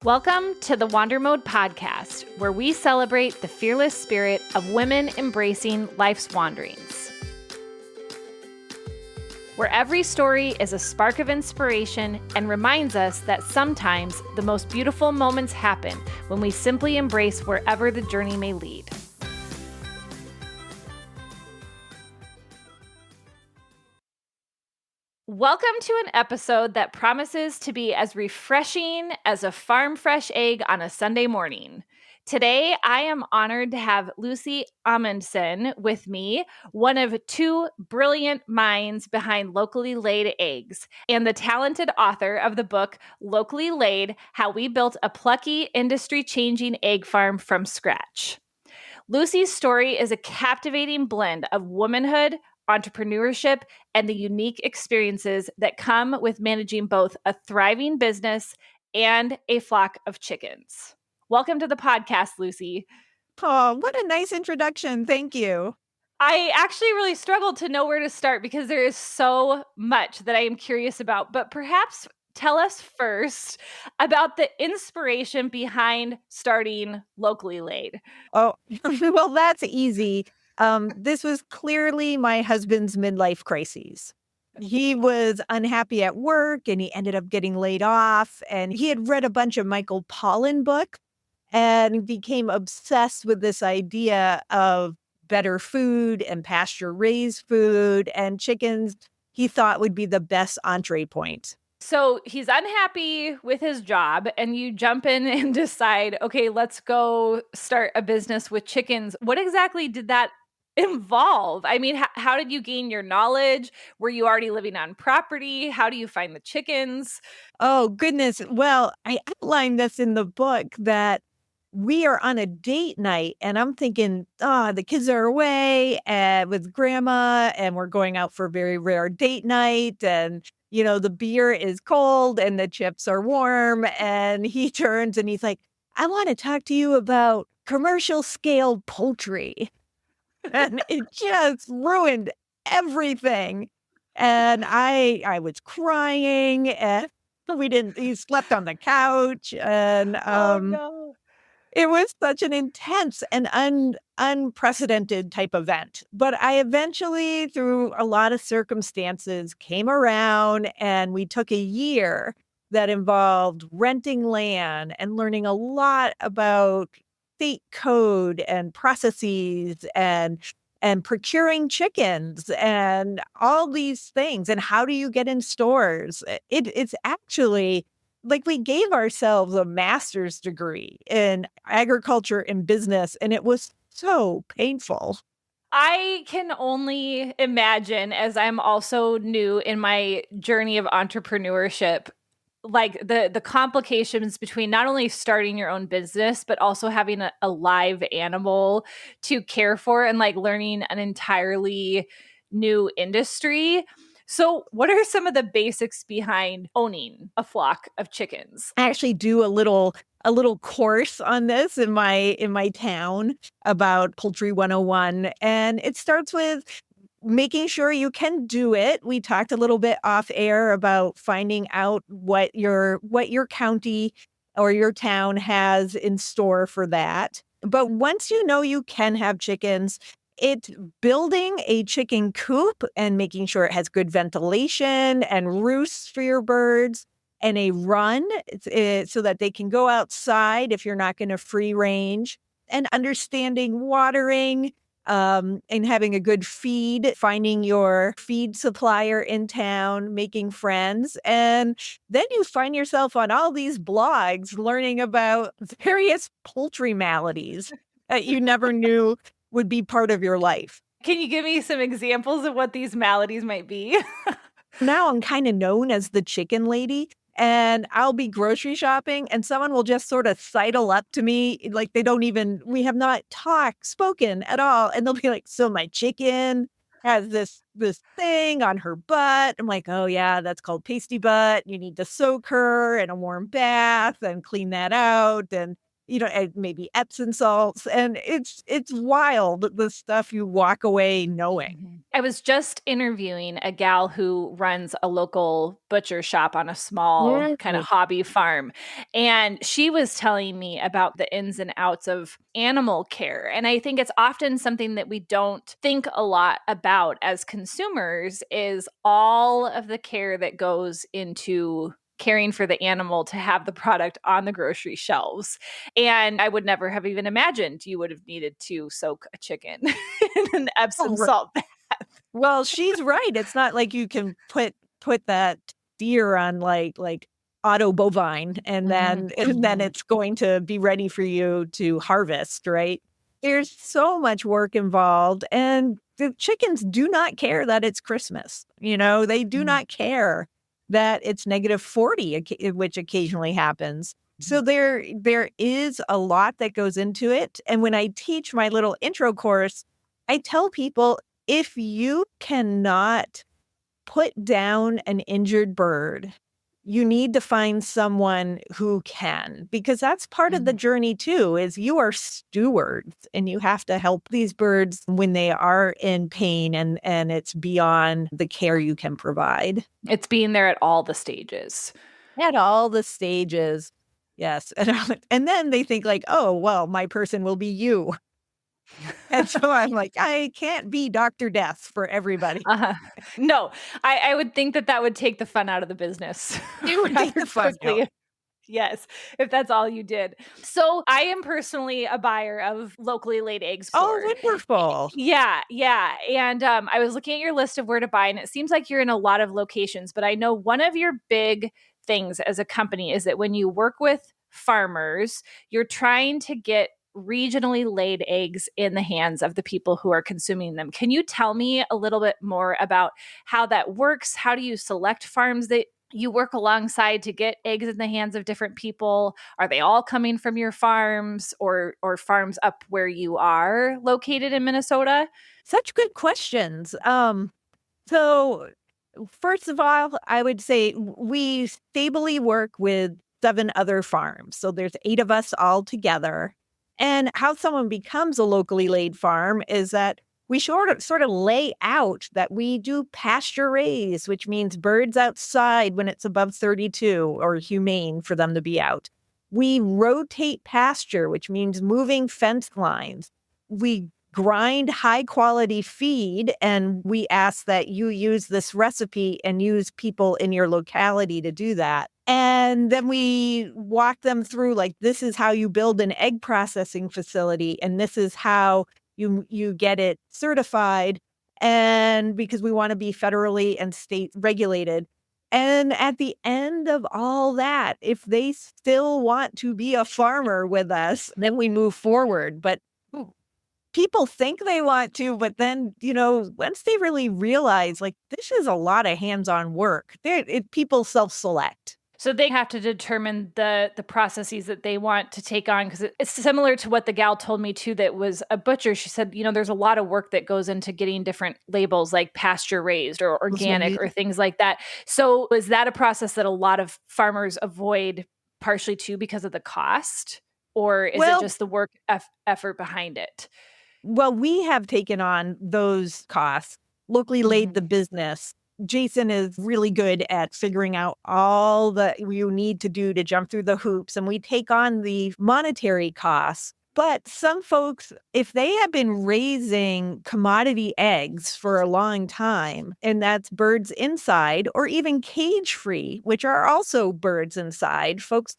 Welcome to the Wander Mode podcast, where we celebrate the fearless spirit of women embracing life's wanderings. Where every story is a spark of inspiration and reminds us that sometimes the most beautiful moments happen when we simply embrace wherever the journey may lead. Welcome to an episode that promises to be as refreshing as a farm fresh egg on a Sunday morning. Today, I am honored to have Lucie Amundsen with me, one of two brilliant minds behind Locally Laid Eggs, and the talented author of the book, Locally Laid: How We Built a Plucky, Industry-Changing Egg Farm from Scratch. Lucie's story is a captivating blend of womanhood, entrepreneurship, and the unique experiences that come with managing both a thriving business and a flock of chickens. Welcome to the podcast, Lucie. Oh, what a nice introduction. Thank you. I actually really struggled to know where to start because there is so much that I am curious about, but perhaps tell us first about the inspiration behind starting Locally Laid. Oh, well, that's easy. This was clearly my husband's midlife crises. He was unhappy at work and he ended up getting laid off. And he had read a bunch of Michael Pollan books and became obsessed with this idea of better food and pasture-raised food, and chickens he thought would be the best entree point. So he's unhappy with his job, and you jump in and decide, okay, let's go start a business with chickens. What exactly did that involve? I mean, how did you gain your knowledge? Were you already living on property? How do you find the chickens? Oh, goodness. Well, I outlined this in the book that we are on a date night and I'm thinking, the kids are away with grandma and we're going out for a very rare date night. And, the beer is cold and the chips are warm. And he turns and he's like, I want to talk to you about commercial scale poultry. And it just ruined everything. And I was crying and he slept on the couch and, Oh, no. it was such an intense and unprecedented type event. But I eventually, through a lot of circumstances, came around and we took a year that involved renting land and learning a lot about state code and processes and procuring chickens and all these things. And how do you get in stores? It's actually like we gave ourselves a master's degree in agriculture and business, and it was so painful. I can only imagine, as I'm also new in my journey of entrepreneurship, like the complications between not only starting your own business, but also having a live animal to care for and like learning an entirely new industry. So what are some of the basics behind owning a flock of chickens? I actually do a little course on this in my town about Poultry 101, and it starts with making sure you can do it. We talked a little bit off air about finding out what your county or your town has in store for that. But once you know you can have chickens, it's building a chicken coop and making sure it has good ventilation and roosts for your birds and a run so that they can go outside if you're not going to free range, and understanding watering, and having a good feed, finding your feed supplier in town, making friends. And then you find yourself on all these blogs learning about various poultry maladies that you never knew would be part of your life. Can you give me some examples of what these maladies might be? Now I'm kind of known as the chicken lady. And I'll be grocery shopping and someone will just sort of sidle up to me like we have not spoken at all. And they'll be like, so my chicken has this thing on her butt. I'm like, oh yeah, that's called pasty butt. You need to soak her in a warm bath and clean that out. And and maybe Epsom salts. And it's wild, the stuff you walk away knowing. I was just interviewing a gal who runs a local butcher shop on a small kind of Mhm. hobby farm. And she was telling me about the ins and outs of animal care. And I think it's often something that we don't think a lot about as consumers is all of the care that goes into caring for the animal to have the product on the grocery shelves. And I would never have even imagined you would have needed to soak a chicken in an Epsom salt bath. Well, she's right. It's not like you can put that deer on like auto bovine and Mhm. then it's going to be ready for you to harvest, right? There's so much work involved, and the chickens do not care that it's Christmas. They do Mhm. not care that it's -40, which occasionally happens. So there is a lot that goes into it. And when I teach my little intro course, I tell people, if you cannot put down an injured bird, you need to find someone who can, because that's part of the Mhm. journey too, is you are stewards and you have to help these birds when they are in pain, and it's beyond the care you can provide. It's being there at all the stages. At all the stages. Yes. And then they think like, oh, well, my person will be you. And so I'm like, I can't be Dr. Death for everybody. Uh-huh. No, I would think that that would take the fun out of the business It would take rather the fun out. quickly. Yes, if that's all you did. So I am personally a buyer of locally laid egg Oh, store. wonderful. Yeah, yeah. And I was looking at your list of where to buy, and it seems like you're in a lot of locations. But I know one of your big things as a company is that when you work with farmers, you're trying to get regionally laid eggs in the hands of the people who are consuming them. Can you tell me a little bit more about how that works? How do you select farms that you work alongside to get eggs in the hands of different people? Are they all coming from your farms or farms up where you are located in Minnesota? Such good questions. So first of all, I would say we stably work with 7 other farms. So there's 8 of us all together. And how someone becomes a locally laid farm is that we sort of lay out that we do pasture-raised, which means birds outside when it's above 32 or humane for them to be out. We rotate pasture, which means moving fence lines. We grind high quality feed, and we ask that you use this recipe and use people in your locality to do that. And then we walk them through, like, this is how you build an egg processing facility, and this is how you get it certified. And because we want to be federally and state regulated. And at the end of all that, if they still want to be a farmer with us, then we move forward. But people think they want to, but then, once they really realize, like, this is a lot of hands-on work, people self-select. So they have to determine the processes that they want to take on, because it's similar to what the gal told me too that was a butcher. She said, there's a lot of work that goes into getting different labels like pasture raised or organic or things like that. So is that a process that a lot of farmers avoid partially too because of the cost? Or is it Well, just the work effort behind it? well, we have taken on those costs, locally laid the Mhm. business. Jason is really good at figuring out all that you need to do to jump through the hoops, and we take on the monetary costs. But some folks, if they have been raising commodity eggs for a long time, and that's birds inside or even cage free, which are also birds inside, folks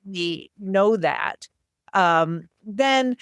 know that. Then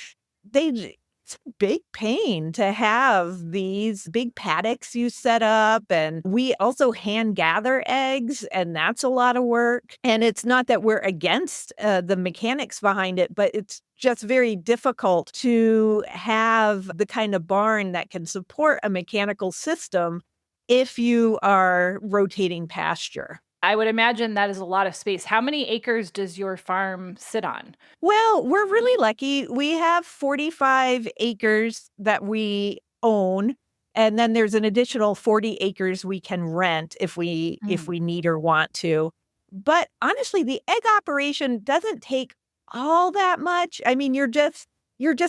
it's a big pain to have these big paddocks you set up, and we also hand gather eggs, and that's a lot of work. And it's not that we're against the mechanics behind it, but it's just very difficult to have the kind of barn that can support a mechanical system if you are rotating pasture. I would imagine that is a lot of space. How many acres does your farm sit on? Well, we're really lucky. We have 45 acres that we own, and then there's an additional 40 acres we can rent if we need or want to. But honestly, the egg operation doesn't take all that much. I mean, you're just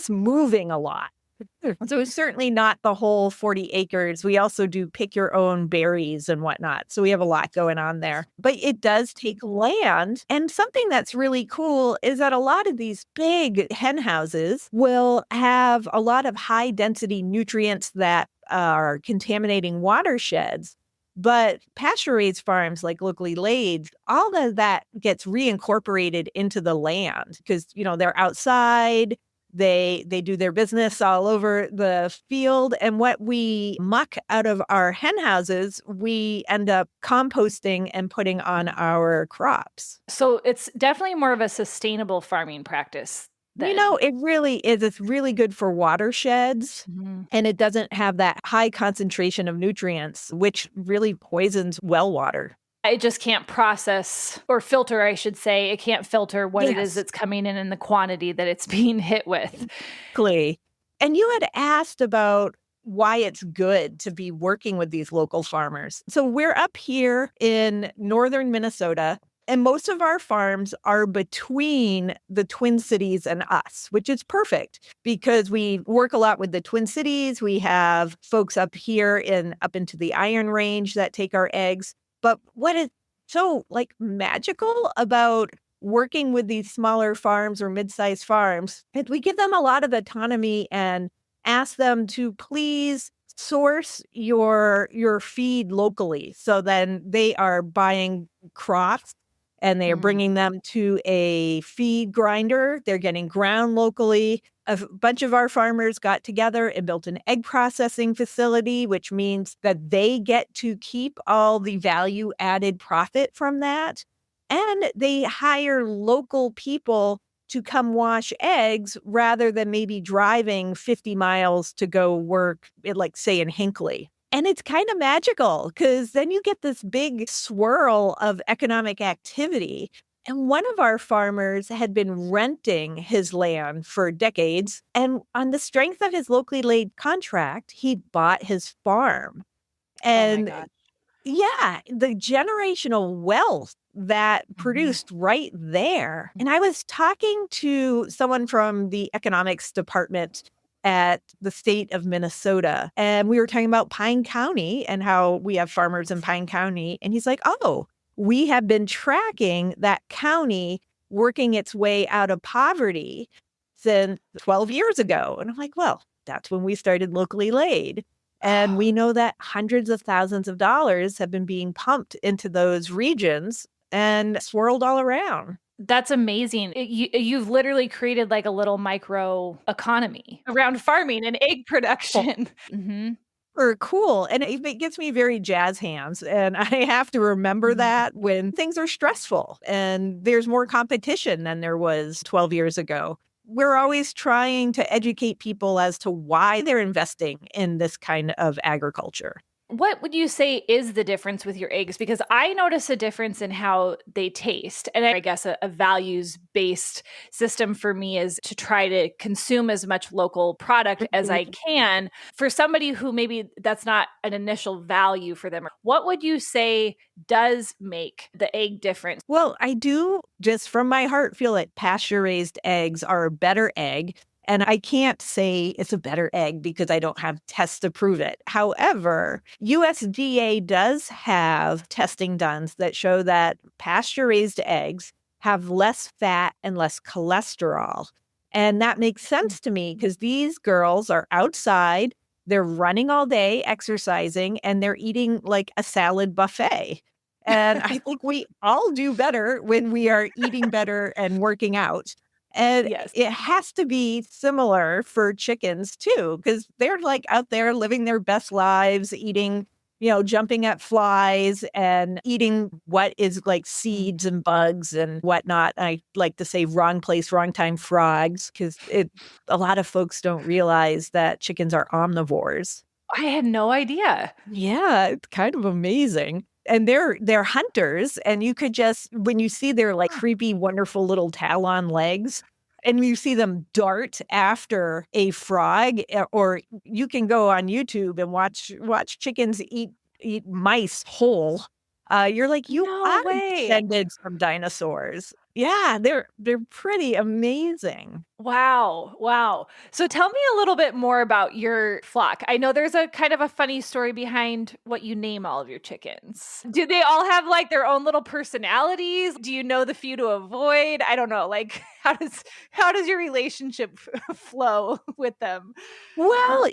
moving a lot. So it's certainly not the whole 40 acres. We also do pick your own berries and whatnot. So we have a lot going on there. But it does take land. And something that's really cool is that a lot of these big hen houses will have a lot of high density nutrients that are contaminating watersheds. But pasture-raised farms like locally laid, all of that gets reincorporated into the land because, they're outside. They do their business all over the field. And what we muck out of our hen houses, we end up composting and putting on our crops. So it's definitely more of a sustainable farming practice then. It really is. It's really good for watersheds. Mhm. And it doesn't have that high concentration of nutrients, which really poisons well water. It just can't process or filter, I should say. It can't filter what it is Yes. that's coming in the quantity that it's being hit with. Exactly. And you had asked about why it's good to be working with these local farmers. So we're up here in northern Minnesota, and most of our farms are between the Twin Cities and us, which is perfect because we work a lot with the Twin Cities. We have folks up here up into the Iron Range that take our eggs. But what is so magical about working with these smaller farms or mid-sized farms is we give them a lot of autonomy and ask them to please source your feed locally. So then they are buying crops and they are bringing them to a feed grinder. They're getting ground locally. A bunch of our farmers got together and built an egg processing facility, which means that they get to keep all the value added profit from that. And they hire local people to come wash eggs rather than maybe driving 50 miles to go work, say, in Hinckley. And it's kind of magical because then you get this big swirl of economic activity. And one of our farmers had been renting his land for decades. And on the strength of his locally laid contract, he bought his farm. Oh my And God. yeah, the generational wealth that produced right there. And I was talking to someone from the economics department at the state of Minnesota, and we were talking about Pine County and how we have farmers in Pine County. And he's like, oh, we have been tracking that county working its way out of poverty since 12 years ago. And I'm like, well, that's when we started locally laid. And we know that hundreds of thousands of dollars have been being pumped into those regions and swirled all around. That's amazing. You've literally created a little micro economy around farming and egg production. Or cool. And it gets me very jazz hands. And I have to remember that when things are stressful and there's more competition than there was 12 years ago. We're always trying to educate people as to why they're investing in this kind of agriculture. What would you say is the difference with your eggs? Because I notice a difference in how they taste. And I guess a values-based system for me is to try to consume as much local product as I can. For somebody who maybe that's not an initial value for them, what would you say does make the egg different? Well, I do just from my heart feel like pasture-raised eggs are a better egg. And I can't say it's a better egg because I don't have tests to prove it. However, USDA does have testing done that show that pasture-raised eggs have less fat and less cholesterol. And that makes sense to me because these girls are outside, they're running all day, exercising, and they're eating like a salad buffet. And I think we all do better when we are eating better and working out. And Yes. it has to be similar for chickens too, because they're out there living their best lives, eating, jumping at flies and eating what is seeds and bugs and whatnot. I like to say wrong place, wrong time frogs, because a lot of folks don't realize that chickens are omnivores. I had no idea. Yeah, it's kind of amazing. And they're hunters, and you could just when you see their creepy, wonderful little talon legs, and you see them dart after a frog, or you can go on YouTube and watch chickens eat mice whole. You're like, you No are way. descended from dinosaurs. Yeah, they're pretty amazing. Wow. Wow. So tell me a little bit more about your flock. I know there's a kind of a funny story behind what you name all of your chickens. Do they all have like their own little personalities? Do you know the few to avoid? I don't know. Like how does your relationship flow with them? Well,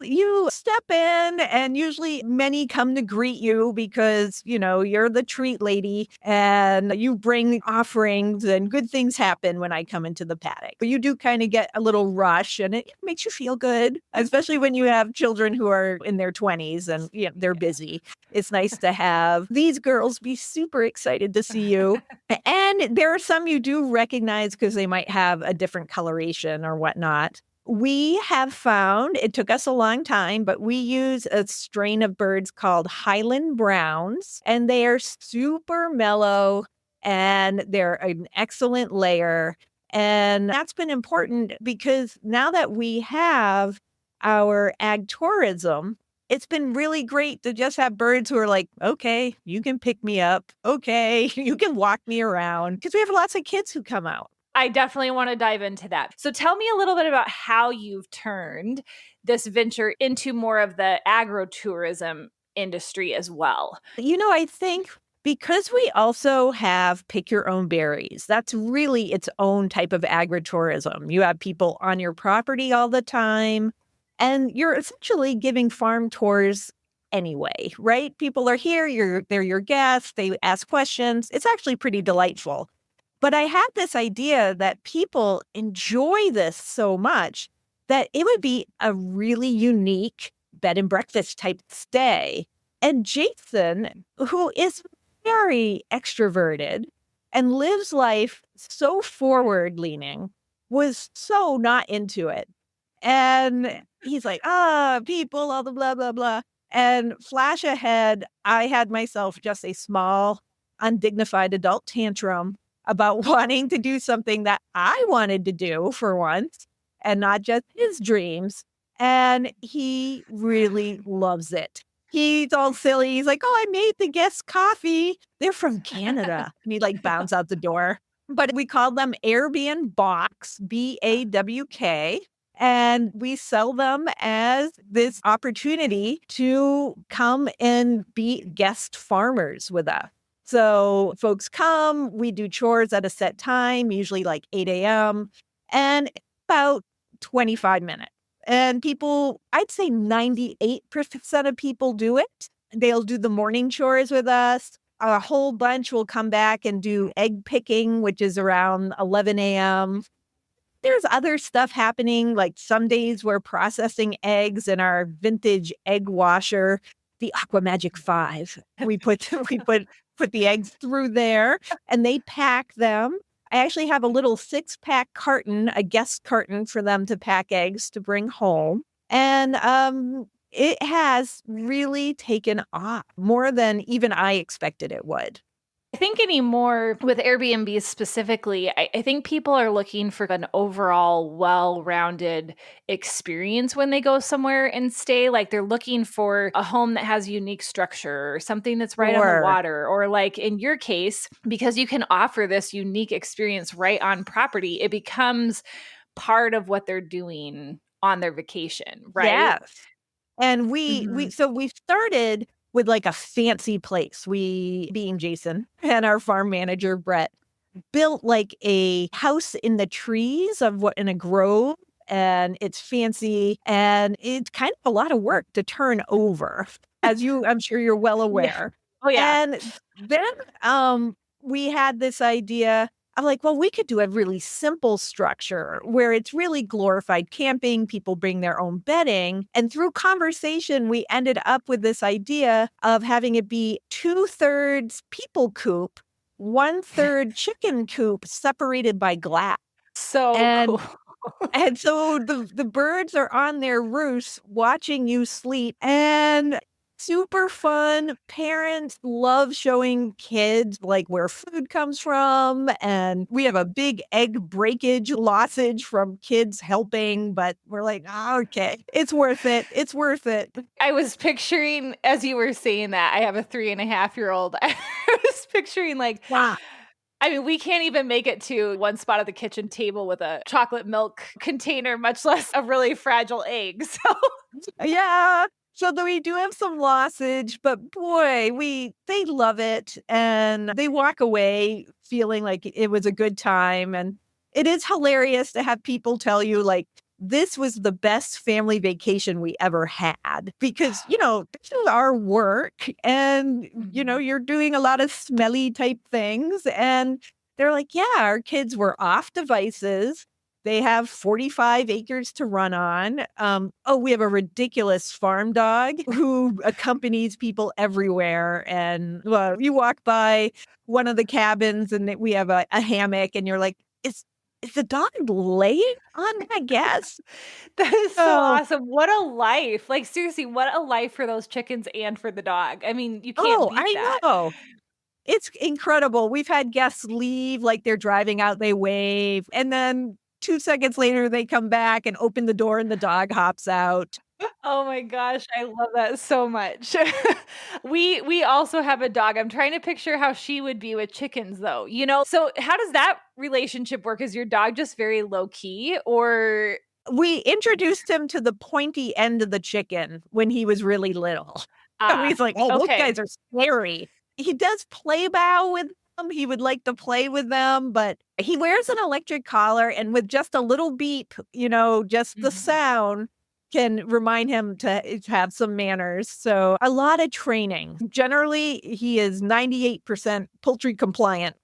you step in and usually many come to greet you because, you're the treat lady and you bring offerings and good things happen when I come into the paddock. But you do kind of get a little rush and it makes you feel good, especially when you have children who are in their 20s and they're busy. It's nice to have these girls be super excited to see you. And there are some you do recognize because they might have a different coloration or whatnot. We have found, it took us a long time, but we use a strain of birds called Highland Browns, and they are super mellow and they're an excellent layer. And that's been important because now that we have our ag tourism, it's been really great to just have birds who are like, okay, you can pick me up. Okay, you can walk me around because we have lots of kids who come out. I definitely want to dive into that. So tell me a little bit about how you've turned this venture into more of the agro-tourism industry as well. I think because we also have pick your own berries, that's really its own type of agritourism. You have people on your property all the time, and you're essentially giving farm tours anyway, right? People are here, they're your guests, they ask questions. It's actually pretty delightful. But I had this idea that people enjoy this so much that it would be a really unique bed and breakfast type stay. And Jason, who is very extroverted and lives life so forward leaning, was so not into it. And he's like, people, all the blah, blah, blah. And flash ahead, I had myself just a small, undignified adult tantrum about wanting to do something that I wanted to do for once and not just his dreams. And he really loves it. He's all silly. He's like, oh, I made the guests coffee. They're from Canada. And he like bounds out the door. But we call them Airbnb Box, BAWK. And we sell them as this opportunity to come and be guest farmers with us. So folks come, we do chores at a set time, usually like 8 a.m., and about 25 minutes. And people, I'd say 98% of people do it. They'll do the morning chores with us. A whole bunch will come back and do egg picking, which is around 11 a.m. There's other stuff happening, like some days we're processing eggs in our vintage egg washer, the Aqua Magic 5. We put the eggs through there and they pack them. I actually have a little 6-pack carton, a guest carton for them to pack eggs to bring home. And it has really taken off more than even I expected it would. I think anymore with Airbnbs specifically, I think people are looking for an overall well-rounded experience when they go somewhere and stay. Like they're looking for a home that has unique structure or something that's right on the water. Or like in your case, because you can offer this unique experience right on property, it becomes part of what they're doing on their vacation, right? Yes. And we Mhm. so we started with like a fancy place. We, being Jason and our farm manager, Brett, built like a house in the trees of what in a grove. And it's fancy and it's kind of a lot of work to turn over, as I'm sure you're well Yeah. aware. Oh, yeah. And then we had this idea. I'm like, well, we could do a really simple structure where it's really glorified camping. People bring their own bedding. And through conversation, we ended up with this idea of having it be 2/3 people coop, 1/3 chicken coop separated by glass. So And cool. and so the birds are on their roosts watching you sleep and super fun. Parents love showing kids like where food comes from. And we have a big egg breakage lossage from kids helping, but we're like, okay, it's worth it. It's worth it. I was picturing, as you were saying that, I have a 3.5-year-old. I was picturing like Wow. I mean, we can't even make it to one spot of the kitchen table with a chocolate milk container, much less a really fragile egg. So Yeah. So we do have some lossage, but boy, they love it and they walk away feeling like it was a good time. And it is hilarious to have people tell you like this was the best family vacation we ever had because, this is our work and, you're doing a lot of smelly type things. And they're like, yeah, our kids were off devices. They have 45 acres to run on. We have a ridiculous farm dog who accompanies people everywhere. And you walk by one of the cabins and we have a hammock and you're like, is the dog laying on that gas? that is so Oh, awesome. What a life. Like, seriously, what a life for those chickens and for the dog. I mean, you can't beat I that. know. It's incredible. We've had guests leave, like they're driving out, they wave, and then 2 seconds later, they come back and open the door and the dog hops out. Oh my gosh, I love that so much. We also have a dog. I'm trying to picture how she would be with chickens though. So how does that relationship work? Is your dog just very low key or We introduced him to the pointy end of the chicken when he was really little. And ah, he's like, "Oh, those okay. guys are scary." He does play bow with them. He would like to play with them, but he wears an electric collar and with just a little beep, just the Mhm. sound can remind him to have some manners. So a lot of training. Generally, he is 98% poultry compliant.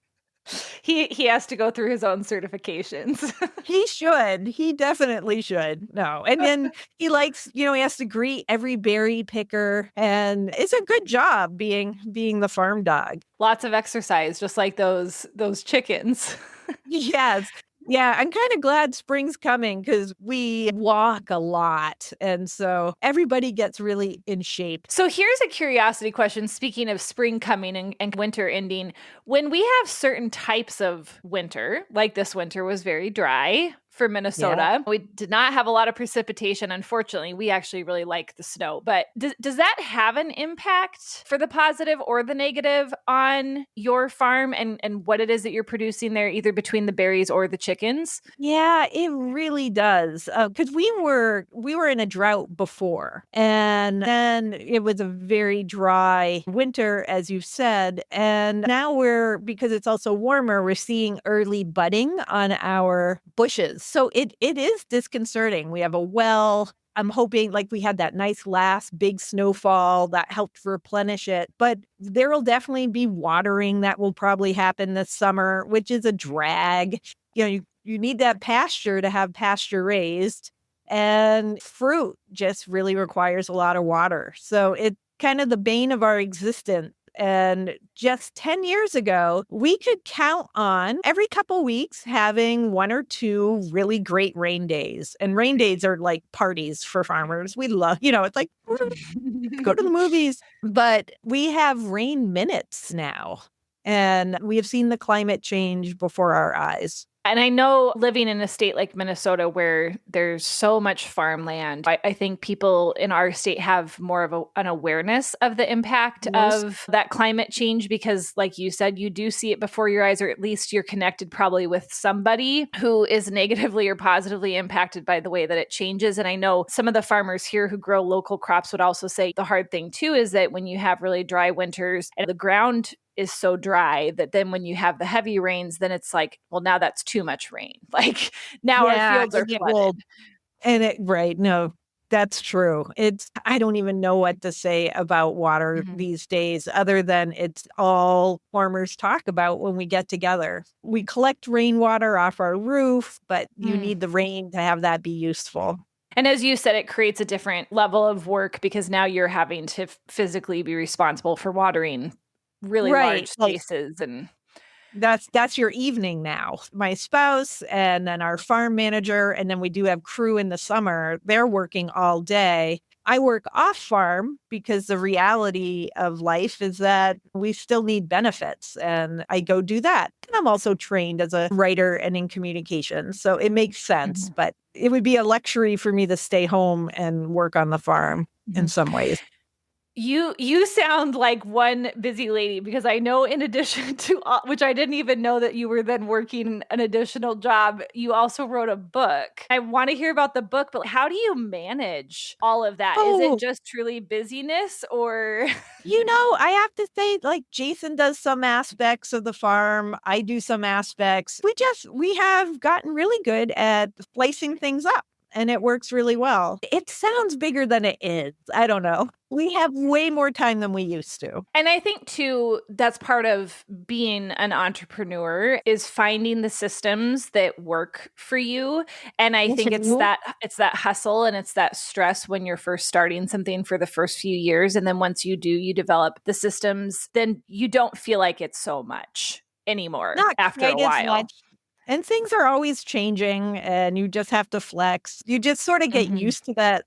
He has to go through his own certifications. He should. He definitely should. No. And then he likes, he has to greet every berry picker and it's a good job being the farm dog. Lots of exercise just like those chickens. Yes. Yeah, I'm kind of glad spring's coming because we walk a lot. And so everybody gets really in shape. So here's a curiosity question. Speaking of spring coming and winter ending, when we have certain types of winter, like this winter was very dry for Yeah. Minnesota, we did not have a lot of precipitation. Unfortunately, we actually really like the snow. But does that have an impact for the positive or the negative on your farm and what it is that you're producing there, either between the berries or the chickens? Yeah, it really does. Because we were in a drought before, and then it was a very dry winter, as you said. And now because it's also warmer, we're seeing early budding on our bushes. So it is disconcerting. We have a well. I'm hoping like we had that nice last big snowfall that helped replenish it. But there will definitely be watering that will probably happen this summer, which is a drag. You need that pasture to have pasture raised, and fruit just really requires a lot of water. So it's kind of the bane of our existence. And just 10 years ago, we could count on every couple weeks having one or two really great rain days. And rain days are like parties for farmers. We love, it's like go to the movies. But we have rain minutes now. And we have seen the climate change before our eyes. And I know living in a state like Minnesota where there's so much farmland, I think people in our state have more of an awareness of the impact Yes. of that climate change because, like you said, you do see it before your eyes, or at least you're connected probably with somebody who is negatively or positively impacted by the way that it changes. And I know some of the farmers here who grow local crops would also say the hard thing too is that when you have really dry winters and the ground is so dry that then when you have the heavy rains, then it's like, well, now that's too much rain. Like now our fields are flooded. Right. No, that's true. I don't even know what to say about water Mhm. these days, other than it's all farmers talk about when we get together. We collect rainwater off our roof, but you Mm. need the rain to have that be useful. And as you said, it creates a different level of work because now you're having to physically be responsible for watering really large Right. Like spaces and that's your evening now. My spouse and then our farm manager, and then we do have crew in the summer. They're working all day. I work off farm because the reality of life is that we still need benefits and I go do that. And I'm also trained as a writer and in communication. So it makes sense, Mhm. but it would be a luxury for me to stay home and work on the farm in Mhm. some ways. You sound like one busy lady, because I know in addition to which I didn't even know that you were then working an additional job, you also wrote a book. I want to hear about the book, but how do you manage all of that? Is it Oh, just truly busyness or I have to say, like, Jason does some aspects of the farm. I do some aspects. We have gotten really good at slicing things up, and it works really well. It sounds bigger than it is. I don't know. We have way more time than we used to. And I think too, that's part of being an entrepreneur, is finding the systems that work for you. And I think it's that hustle and it's that stress when you're first starting something for the first few years. And then once you develop the systems, then you don't feel like it's so much anymore Not after a quite as while. much. And things are always changing, and you just have to flex. You just sort of get Mhm. used to that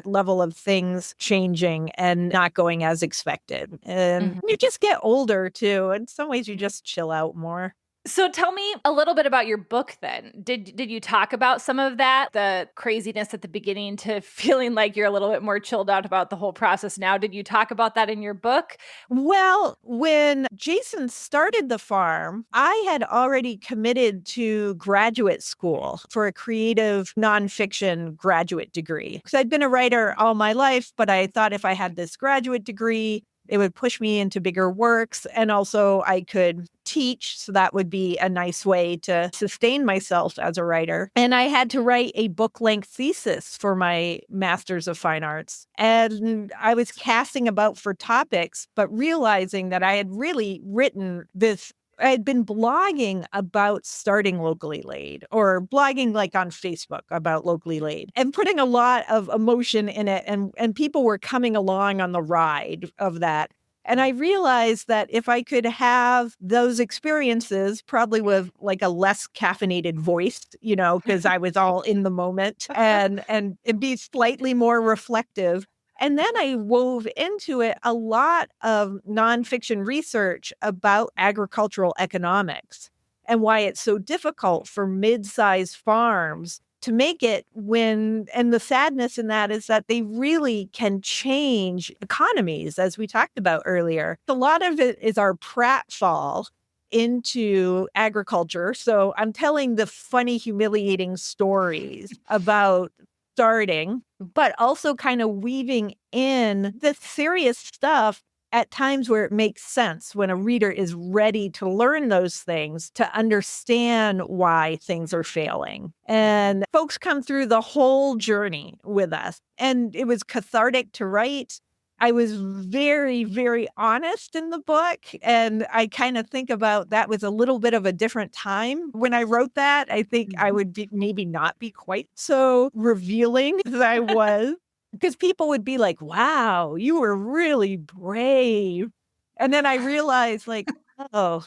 level of things changing and not going as expected. And Mhm. you just get older too. In some ways you just chill out more. So tell me a little bit about your book then. Did you talk about some of that, the craziness at the beginning to feeling like you're a little bit more chilled out about the whole process now? Did you talk about that in your book? Well, when Jason started the farm, I had already committed to graduate school for a creative nonfiction graduate degree. Because I'd been a writer all my life, but I thought if I had this graduate degree, it would push me into bigger works. And also I could teach. So that would be a nice way to sustain myself as a writer. And I had to write a book length thesis for my Master's of Fine Arts. And I was casting about for topics, but realizing that I had really written this. I had been blogging about starting locally laid, or blogging like on Facebook about locally laid, and putting a lot of emotion in it. And people were coming along on the ride of that. And I realized that if I could have those experiences, probably with like a less caffeinated voice, because I was all in the moment, and it'd be slightly more reflective. And then I wove into it a lot of nonfiction research about agricultural economics and why it's so difficult for mid-sized farms to make it and the sadness in that is that they really can change economies, as we talked about earlier. A lot of it is our pratfall into agriculture. So I'm telling the funny, humiliating stories about starting, but also kind of weaving in the serious stuff at times where it makes sense, when a reader is ready to learn those things, to understand why things are failing. And folks come through the whole journey with us. And it was cathartic to write. I was very, very honest in the book. And I kind of think about that was a little bit of a different time when I wrote that. I think I would maybe not be quite so revealing as I was. Because people would be like, wow, you were really brave. And then I realized, like, oh,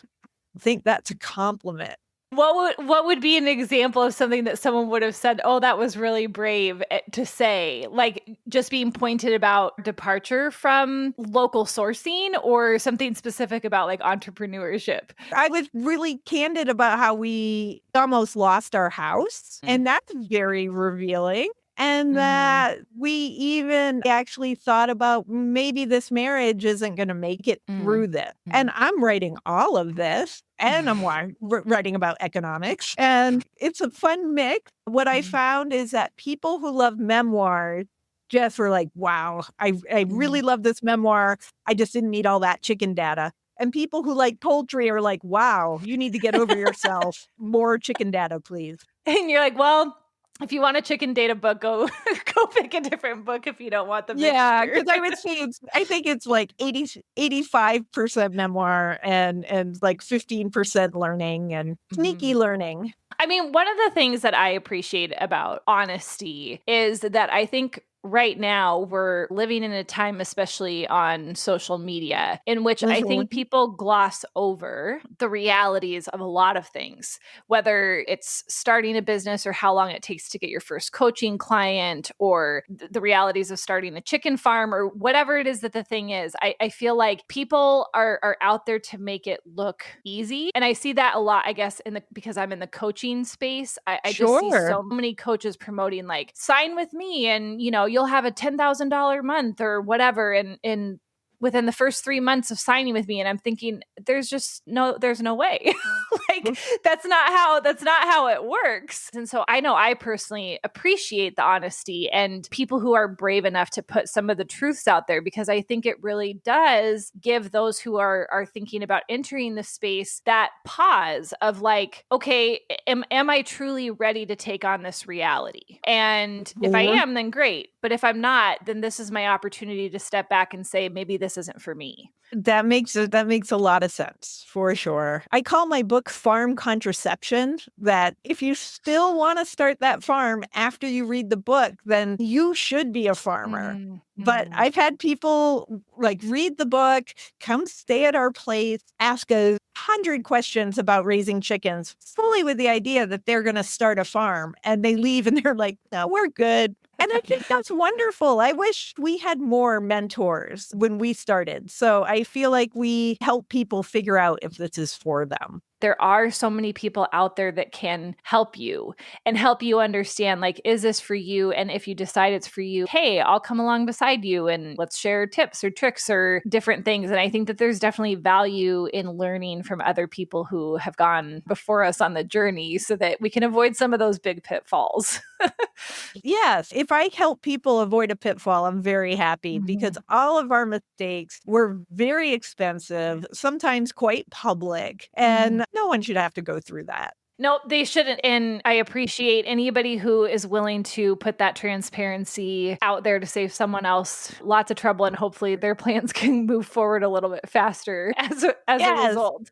I think that's a compliment. What would be an example of something that someone would have said, "Oh, that was really brave to say," like just being pointed about departure from local sourcing, or something specific about like entrepreneurship? I was really candid about how we almost lost our house. And that's very revealing. And Mhm. that we even actually thought about maybe this marriage isn't going to make it Mhm. through this. And I'm writing all of this, and I'm writing about economics. And it's a fun mix. What I found is that people who love memoirs just were like, wow, I really love this memoir. I just didn't need all that chicken data. And people who like poultry are like, wow, you need to get over yourself. More chicken data, please. And you're like, well, if you want a chicken data book, go go pick a different book if you don't want the Yeah, mixture. because I would say I think it's like 85% memoir and like 15% learning and sneaky Mhm. learning. I mean, one of the things that I appreciate about honesty is that I think right now we're living in a time, especially on social media, in which I think Mhm. people gloss over the realities of a lot of things, whether it's starting a business or how long it takes to get your first coaching client, or the realities of starting a chicken farm, or whatever it is that the thing is. I feel like people are out there to make it look easy. And I see that a lot, I guess, because I'm in the coaching space. I just see Sure. so many coaches promoting like, sign with me and you'll have a $10,000 month or whatever. And within the first 3 months of signing with me. And I'm thinking, there's no way. Like that's not how it works. And so I know I personally appreciate the honesty and people who are brave enough to put some of the truths out there, because I think it really does give those who are thinking about entering the space that pause of like, okay, am I truly ready to take on this reality? And if I am, then great. But if I'm not, then this is my opportunity to step back and say, maybe this isn't for me. That makes a lot of sense, for sure. I call my book Farm Contraception, that if you still want to start that farm after you read the book, then you should be a farmer. Mm-hmm. But I've had people like read the book, come stay at our place, ask 100 questions about raising chickens, fully with the idea that they're going to start a farm. And they leave and they're like, no, we're good. And I think that's wonderful. I wish we had more mentors when we started. So I feel like we help people figure out if this is for them. There are so many people out there that can help you and help you understand, like, is this for you? And if you decide it's for you, hey, I'll come along beside you and let's share tips or tricks or different things. And I think that there's definitely value in learning from other people who have gone before us on the journey so that we can avoid some of those big pitfalls. Yes, if I help people avoid a pitfall, I'm very happy because all of our mistakes were very expensive, sometimes quite public, and no one should have to go through that. No, they shouldn't. And I appreciate anybody who is willing to put that transparency out there to save someone else lots of trouble. And hopefully their plans can move forward a little bit faster as a result.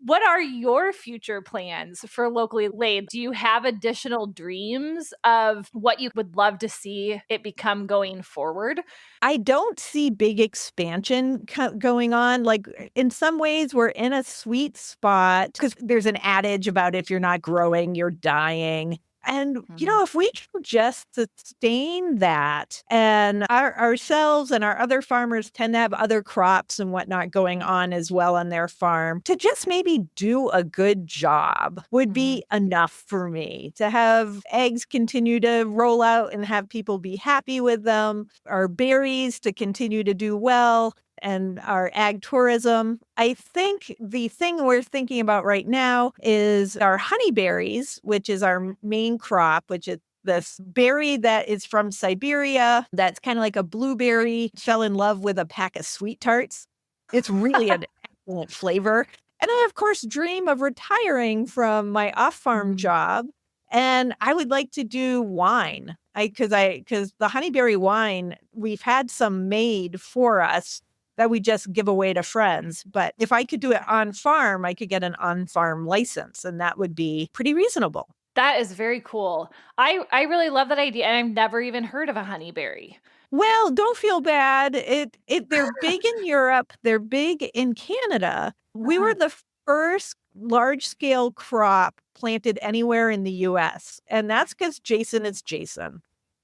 What are your future plans for Locally Laid? Do you have additional dreams of what you would love to see it become going forward? I don't see big expansion going on. Like in some ways, we're in a sweet spot because there's an adage about if you're not growing, you're dying. And, if we can just sustain that, and ourselves and our other farmers tend to have other crops and whatnot going on as well on their farm, to just maybe do a good job would be enough for me. To have eggs continue to roll out and have people be happy with them, our berries to continue to do well, and our ag tourism. I think the thing we're thinking about right now is our honeyberries, which is our main crop, which is this berry that is from Siberia. That's kind of like a blueberry. Fell in love with a pack of sweet tarts. It's really an excellent flavor. And I, of course, dream of retiring from my off-farm job. And I would like to do wine. Because the honeyberry wine, we've had some made for us that we just give away to friends. But if I could do it on farm, I could get an on-farm license, and that would be pretty reasonable. That is very cool. I really love that idea. And I've never even heard of a honeyberry. Well, don't feel bad. They're big in Europe. They're big in Canada. We were the first large-scale crop planted anywhere in the U.S. And that's because Jason is Jason.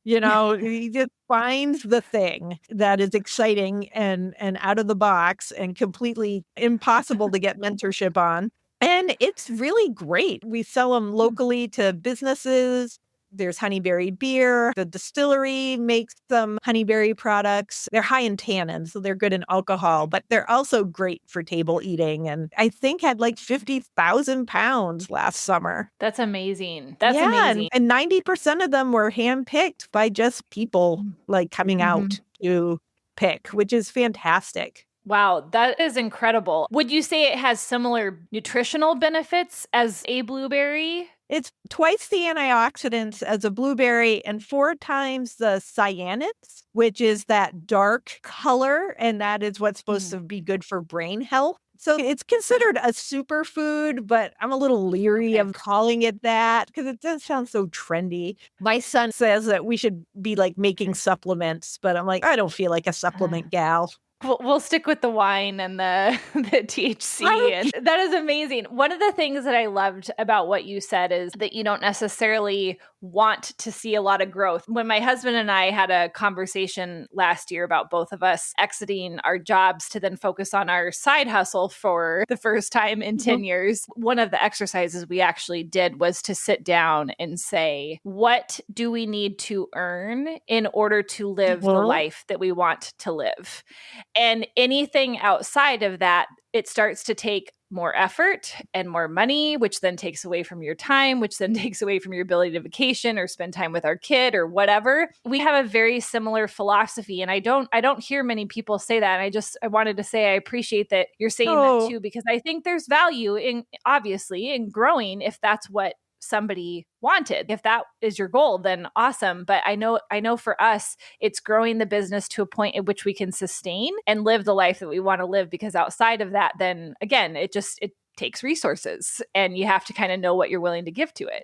He just finds the thing that is exciting and out of the box and completely impossible to get mentorship on. And it's really great. We sell them locally to businesses. There's honeyberry beer. The distillery makes some honeyberry products. They're high in tannins, so they're good in alcohol, but they're also great for table eating. And I think had like 50,000 pounds last summer. That's amazing. That's amazing. And 90% of them were handpicked by just people like coming out to pick, which is fantastic. Wow, that is incredible. Would you say it has similar nutritional benefits as a blueberry? It's twice the antioxidants as a blueberry and 4 times the cyanids, which is that dark color, and that is what's supposed to be good for brain health. So it's considered a superfood, but I'm a little leery of calling it that because it does sound so trendy. My son says that we should be like making supplements, but I'm like, I don't feel like a supplement gal. We'll stick with the wine and the THC. And that is amazing. One of the things that I loved about what you said is that you don't necessarily want to see a lot of growth. When my husband and I had a conversation last year about both of us exiting our jobs to then focus on our side hustle for the first time in 10 years, one of the exercises we actually did was to sit down and say, what do we need to earn in order to live the life that we want to live? And anything outside of that, it starts to take more effort and more money, which then takes away from your time, which then takes away from your ability to vacation or spend time with our kid or whatever. We have a very similar philosophy. And I don't hear many people say that. And I wanted to say I appreciate that you're saying that Oh, too, because I think there's value in, obviously, in growing if that's what somebody wanted. If that is your goal, then awesome. But I know for us, it's growing the business to a point at which we can sustain and live the life that we want to live. Because outside of that, then again, it takes resources and you have to kind of know what you're willing to give to it.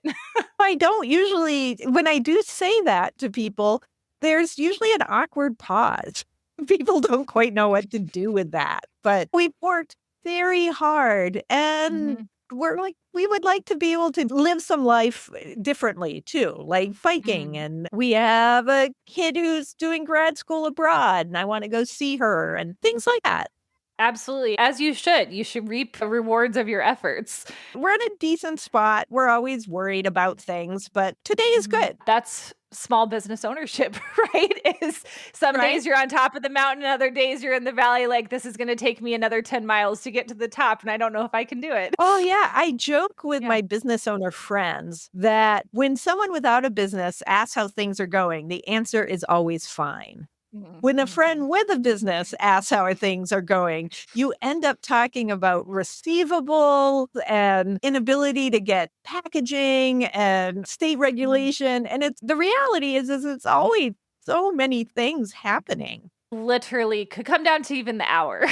I don't usually, when I do say that to people, there's usually an awkward pause. People don't quite know what to do with that. But we've worked very hard and Mm-hmm. we're like, we would like to be able to live some life differently too, like biking. Mm-hmm. And we have a kid who's doing grad school abroad and I want to go see her and things like that. Absolutely. As you should. You should reap the rewards of your efforts. We're in a decent spot. We're always worried about things, but today is good. That's small business ownership, right? Is some Right? days you're on top of the mountain, other days you're in the valley, like this is going to take me another 10 miles to get to the top and I don't know if I can do it. Oh, yeah. I joke with Yeah. my business owner friends that when someone without a business asks how things are going, the answer is always fine. When a friend with a business asks how things are going, you end up talking about receivables and inability to get packaging and state regulation. And it's the reality is it's always so many things happening. Literally could come down to even the hour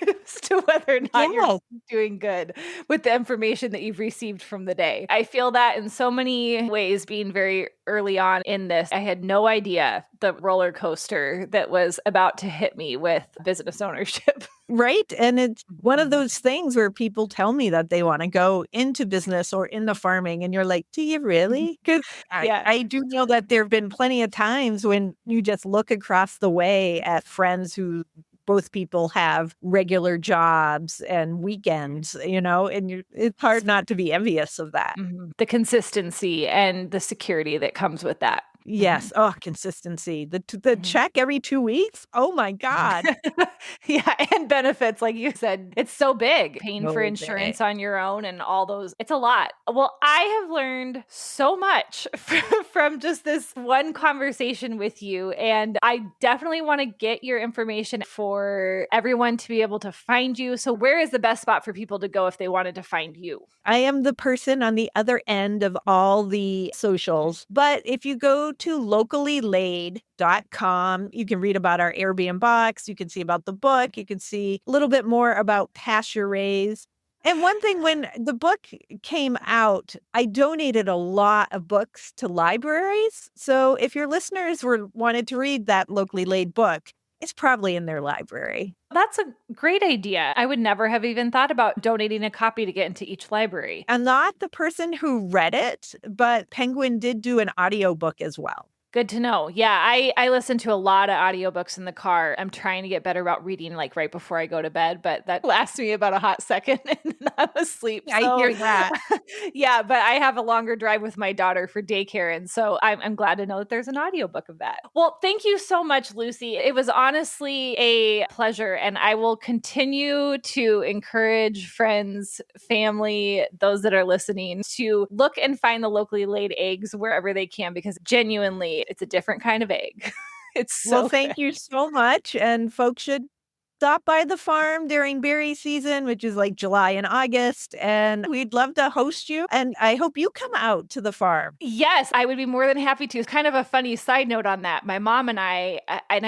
as to whether or not you're Yes. doing good with the information that you've received from the day. I feel that in so many ways, being very early on in this, I had no idea the roller coaster that was about to hit me with business ownership. Right. And it's one of those things where people tell me that they want to go into business or into farming. And you're like, do you really? Because Yeah. I do know that there have been plenty of times when you just look across the way at friends who both people have regular jobs and weekends, and it's hard not to be envious of that. The consistency and the security that comes with that. Yes. Oh, consistency. The Mhm. check every 2 weeks. Oh my God. Yeah, and benefits, like you said, it's so big. Paying for No big. insurance on your own and all those, it's a lot. Well, I have learned so much from just this one conversation with you. And I definitely want to get your information for everyone to be able to find you. So, where is the best spot for people to go if they wanted to find you? I am the person on the other end of all the socials. But if you go to locallylaid.com, you can read about our Airbnb box. You can see about the book. You can see a little bit more about pasture-raised. And one thing, when the book came out, I donated a lot of books to libraries. So if your listeners wanted to read that locally laid book, it's probably in their library. That's a great idea. I would never have even thought about donating a copy to get into each library. I'm not the person who read it, but Penguin did do an audiobook as well. Good to know. Yeah, I listen to a lot of audiobooks in the car. I'm trying to get better about reading like right before I go to bed, but that lasts me about a hot second and then I'm asleep. I hear that. Yeah, but I have a longer drive with my daughter for daycare. And so I'm glad to know that there's an audiobook of that. Well, thank you so much, Lucie. It was honestly a pleasure. And I will continue to encourage friends, family, those that are listening to look and find the locally laid eggs wherever they can, because genuinely, it's a different kind of egg. It's so Well, thank you so much. And folks should stop by the farm during berry season, which is like July and August. And we'd love to host you. And I hope you come out to the farm. Yes, I would be more than happy to. It's kind of a funny side note on that. My mom and I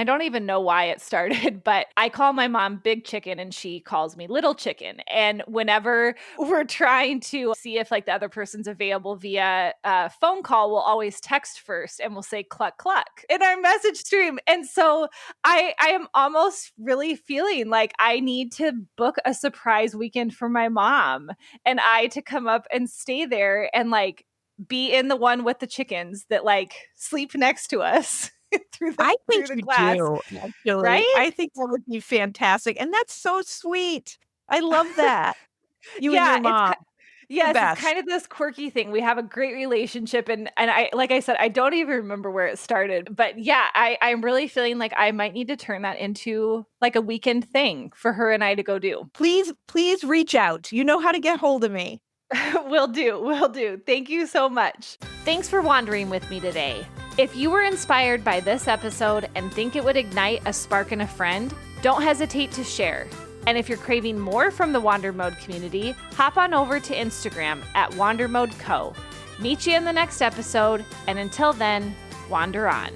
don't even know why it started, but I call my mom Big Chicken and she calls me Little Chicken. And whenever we're trying to see if like the other person's available via phone call, we'll always text first and we'll say cluck cluck in our message stream. And so I am almost really feeling like I need to book a surprise weekend for my mom and I to come up and stay there and like be in the one with the chickens that like sleep next to us I think through the you glass, do, actually. right? I think that would be fantastic. And that's so sweet. I love that. You and Yeah, your mom. Yes, it's best. kind of this quirky thing. We have a great relationship and I like I said, I don't even remember where it started. But yeah, I'm really feeling like I might need to turn that into like a weekend thing for her and I to go do. Please reach out. You know how to get hold of me. Will do. Will do. Thank you so much. Thanks for wandering with me today. If you were inspired by this episode and think it would ignite a spark in a friend, don't hesitate to share. And if you're craving more from the Wander Mode community, hop on over to Instagram at WanderModeCo. Meet you in the next episode, and until then, wander on.